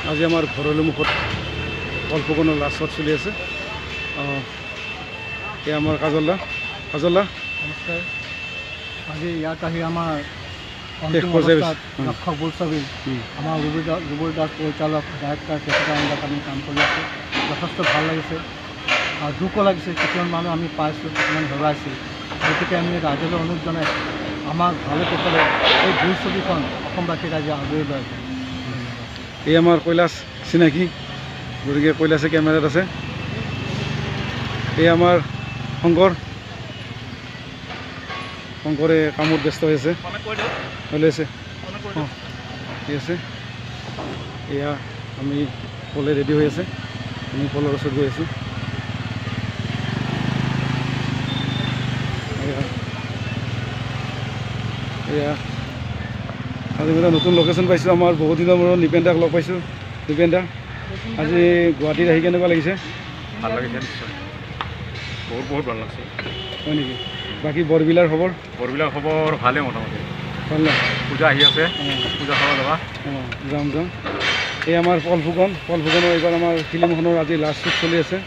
আজি আমাৰ ঘৰলৈ মুখত কল্পকনৰ লাষ্ট শ্বট চলি আছে। এয়া আমাৰ কাজল দা নমস্কাৰ। আজি ইয়াত আহি আমাৰ শেষ পৰ্যায় ৰক্ষক বোলছবি আমাৰ ৰুবুল দাস পৰিচালক ডাইৰেক্টৰ তেখেতৰ আণ্ডাৰত আমি কাম কৰি আছোঁ। যথেষ্ট ভাল লাগিছে আৰু দুখো লাগিছে। কিছুমান মানুহ আমি পাইছোঁ, কিছুমান হেৰুৱাইছোঁ। গতিকে আমি ৰাইজলৈ অনুৰোধ জনাইছোঁ, আমাক ভালে কুশলে এই বোলছবিখন অসমবাসীৰ ৰাইজে আদৰি লৈ আছে। এই আমাৰ কৈলাশ চিনাকি, গতিকে কৈলাশে কেমেৰাত আছে। এই আমাৰ শংকৰে কামত ব্যস্ত হৈ আছে। ঠিক আছে, এয়া আমি পলে ৰেডি হৈ আছে, আমি পলৰ ওচৰত গৈ আছোঁ। এয়া আজি এটা নতুন লোকেশ্যন পাইছোঁ। আমাৰ বহুত দিনৰ মূৰত নিপেন দাক লগ পাইছোঁ। নিপেন দা, আজি গুৱাহাটীত আহি কেনেকুৱা লাগিছে? ভাল লাগিছে, নিশ্চয় বহুত ভাল লাগছে। হয় নেকি? বাকী বৰবিলাৰ খবৰ? বৰবিলাৰ খবৰ ভালেই, মোটামুটি ভাল না? পূজা আহি আছে, পূজা চাব যাবা? যাম। এই আমাৰ পলফুকনৰ এইবাৰ আমাৰ ফিল্মখনৰ আজি লাষ্ট শ্বুট চলি আছে।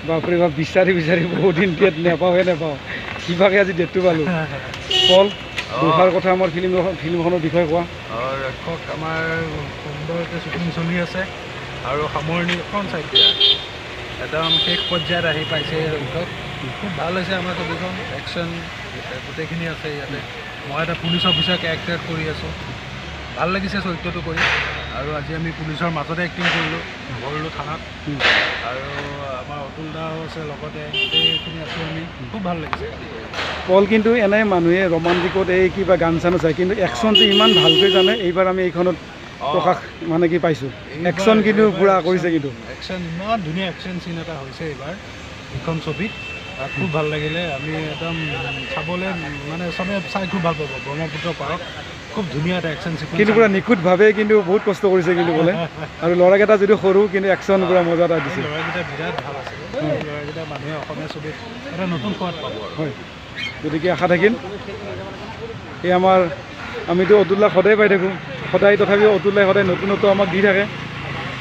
বাপৰে বাপ, বিচাৰি বহুত দিন ডেট নাপাওঁ। কিবাকৈ আজি ডেটটো পালোঁ। পল, দুখাৰ কথা আমাৰ ফিল্মখনৰ বিষয়ে কোৱা। ৰক্ষক আমাৰ সুন্দৰকৈ শ্বুটিং চলি আছে আৰু সামৰণি এখন চাইড একদম শেষ পৰ্যায়ত আহি পাইছে ৰক্ষক। খুব ভাল হৈছে আমাৰ ছবিখন, একশ্যন গোটেইখিনি আছে ইয়াতে। মই এটা পুলিচ অফিচাৰ কেৰেক্টাৰত কৰি আছোঁ। ভাল লাগিছে চৰিত্ৰটো কৰি। আৰু আজি আমি পুলিচৰ মাজতে এক্টিং কৰিলোঁ থানাত। আৰু আমাৰ অতুল দাও আছে লগতে, গোটেইখিনি আছোঁ আমি। খুব ভাল লাগিছে। পল কিন্তু এনেই মানুহে ৰোমাণ্টিকত এই কিবা গান চানো চায়, কিন্তু একশ্যনটো ইমান ভালকৈ জানে। এইবাৰ আমি এইখনত প্ৰকাশ মানে কি পাইছোঁ, একশ্যন কিন্তু পূৰা কৰিছে। কিন্তু একশ্যন ইমান ধুনীয়া একশ্যন চিন এটা হৈছে এইবাৰ এইখন ছবিত। খুব ভাল লাগিলে। আমি একদম চাবলৈ মানে চবে চাই খুব ভাল পাব। ব্ৰহ্মপুত্ৰ পাৰত খুব ধুনীয়া এটা একশ্যন চিকুৱেঞ্চ, কিন্তু পূৰা নিখুঁতভাৱে কিন্তু বহুত কষ্ট কৰিছে কিন্তু বোলে। আৰু ল'ৰাকেইটা যদিও সৰু, কিন্তু একশ্যন পূৰা মজা এটা দিছে। ল'ৰাকেইটা বিৰাট ভাল আছে। ল'ৰাকেইটা মানুহে অসমীয়া ছবিত এটা নতুন সোৱাদ পাব আৰু। হয়, গতিকে আশা থাকিল। এই আমিতো অতুল্লাক সদায় পাই থাকোঁ, তথাপিও অতুল্লাই সদায় নতুন আমাক দি থাকে।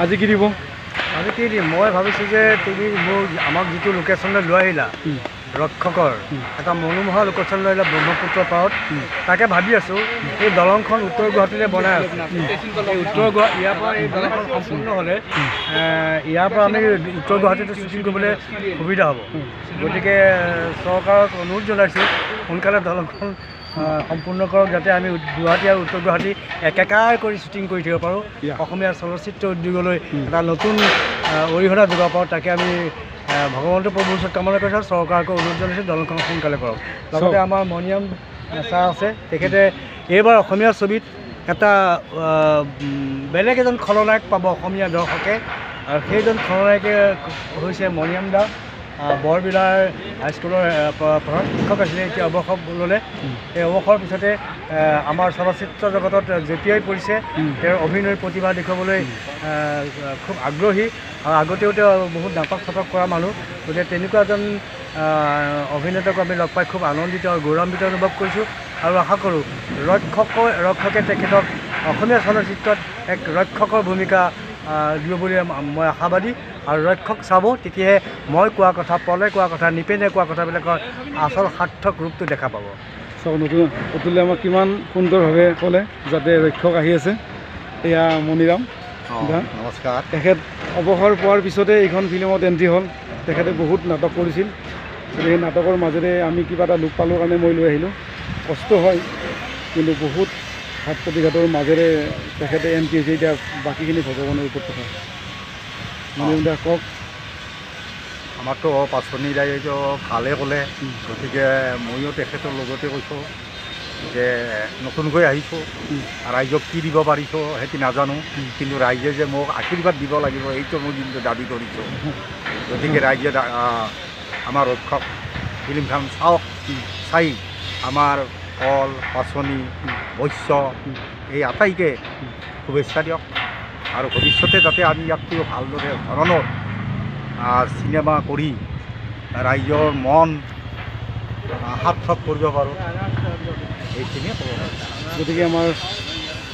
আজি কি দিব? আজি কি দিম? মই ভাবিছোঁ যে তুমি আমাক যিটো লোকেশ্যনলৈ লৈ আহিলা, ৰক্ষকৰ এটা মনোমোহা লোকেশ্যন লৈ আহিলা ব্ৰহ্মপুত্ৰ পাৰত, তাকে ভাবি আছোঁ এই দলংখন উত্তৰ গুৱাহাটীতে বনাই আছোঁ। ইয়াৰ পৰা এই দলংখন সম্পূৰ্ণ হ'লে ইয়াৰ পৰা আমি উত্তৰ গুৱাহাটীতে শ্বুটিং কৰিবলৈ সুবিধা হ'ব। গতিকে চৰকাৰক অনুৰোধ জনাইছোঁ, সোনকালে দলংখন সম্পূৰ্ণ কৰক, যাতে আমি গুৱাহাটী আৰু উত্তৰ গুৱাহাটী একেকাৰ কৰি শ্বুটিং কৰি থাকিব পাৰোঁ। অসমীয়া চলচ্চিত্ৰ উদ্যোগলৈ এটা নতুন অৰিহণা যোগাব পাৰোঁ। তাকে আমি ভগৱন্তৰ প্ৰভুৰ ওচৰত কামনা কৰিছোঁ। চৰকাৰকো অনুৰোধ জনাইছোঁ দলংখন সোনকালে কৰক। লগতে আমাৰ মণিৰাম ছাৰ আছে, তেখেতে এইবাৰ অসমীয়া ছবিত এটা বেলেগ এজন খলনায়ক পাব অসমীয়া দৰ্শকে, আৰু সেইজন খলনায়কে হৈছে মণিৰাম দা। বৰবিলাৰ হাইস্কুলৰ প্ৰধান শিক্ষক আছিলে, এতিয়া অৱসৰ ল'লে। এই অৱসৰৰ পিছতে আমাৰ চলচ্চিত্ৰ জগতত জঁপিয়াই পৰিছে। তেওঁৰ অভিনয়ৰ প্ৰতিভা দেখুৱাবলৈ খুব আগ্ৰহী, আৰু আগতেও তেওঁ বহুত নাটক কৰা মানুহ। গতিকে তেনেকুৱা এজন অভিনেতাক আমি লগ পাই খুব আনন্দিত আৰু গৌৰৱান্বিত অনুভৱ কৰিছোঁ। আৰু আশা কৰোঁ ৰক্ষকে তেখেতক অসমীয়া চলচ্চিত্ৰত এক ৰক্ষকৰ ভূমিকা দিব বুলি মই আশাবাদী। আৰু ৰক্ষক চাব, তেতিয়াহে মই কোৱা কথা, পলে কোৱা কথা, নিপেনে কোৱা কথাবিলাকৰ আচল সাৰ্থক ৰূপটো দেখা পাব। চাওক, নতুন অতুলে আমাক কিমান সুন্দৰভাৱে ক'লে যাতে ৰক্ষক আহি আছে। এয়া মণিৰাম দা, নমস্কাৰ। তেখেত অৱসৰ পোৱাৰ পিছতে এইখন ফিল্মত এণ্ট্ৰি হ'ল। তেখেতে বহুত নাটক কৰিছিল। সেই নাটকৰ মাজেৰে আমি কিবা এটা লোক পালোঁ কাৰণে মই লৈ আহিলোঁ। কষ্ট হয়, কিন্তু বহুত ঘাট প্ৰতিঘাতৰ মাজেৰে তেখেতে এণ্ট্ৰি হৈছে। এতিয়া বাকীখিনি ভগৱানৰ ওপৰত কথা। মণিৰাম দা কওক। আমাৰতো পাচনি দায়িত্ব ভালে ক'লে, গতিকে ময়ো তেখেতৰ লগতে কৈছোঁ যে নতুনকৈ আহিছোঁ, ৰাইজক কি দিব পাৰিছোঁ সেইটো নাজানো, কিন্তু ৰাইজে যে মোক আশীৰ্বাদ দিব লাগিব এইটো মই কিন্তু দাবী কৰিছোঁ। গতিকে ৰাইজে আমাৰ ৰক্ষক ফিল্মখন চাওক, চাই আমাৰ কল পাচনি বৈশ্য এই আটাইকে শুভেচ্ছা দিয়ক, আৰু ভৱিষ্যতে যাতে আমি ইয়াতকৈ ভালদৰে ধৰণৰ চিনেমা কৰি ৰাইজৰ মন সাৰ্থক কৰিব পাৰোঁ, এইখিনিয়ে ক'ব পাৰোঁ। গতিকে আমাৰ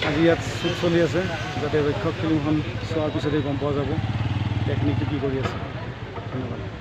আজি ইয়াত শ্বুট চলি আছে, যাতে ৰক্ষক ফিল্মখন চোৱাৰ পিছতে গম পোৱা যাব টেকনিকটো কি কৰি আছে। ধন্যবাদ।